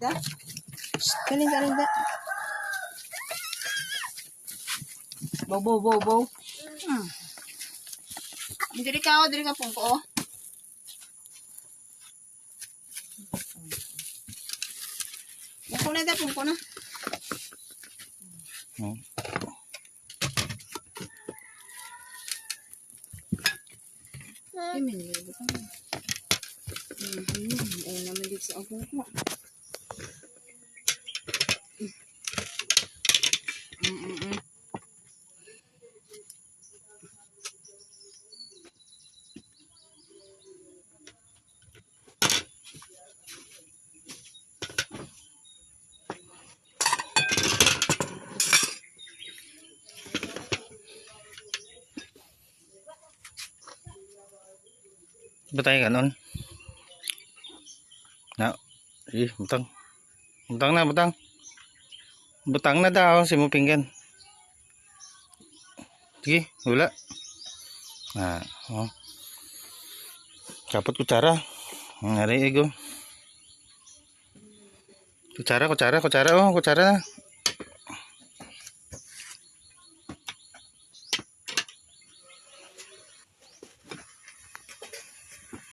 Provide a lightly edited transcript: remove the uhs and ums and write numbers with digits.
Da. Kanin da. Bow. Diri ka pong ko. Pong ko na da, pong ko na. Ay, minilibo ka na. Ay, naman dito sa ako ko. Ba tayo ganon? Na, butang. Butang na, butang. Butang na daw, si mo pinggan. Sige, wala. Kapot kutsara. Ngari ego. Kutsara, kutsara na.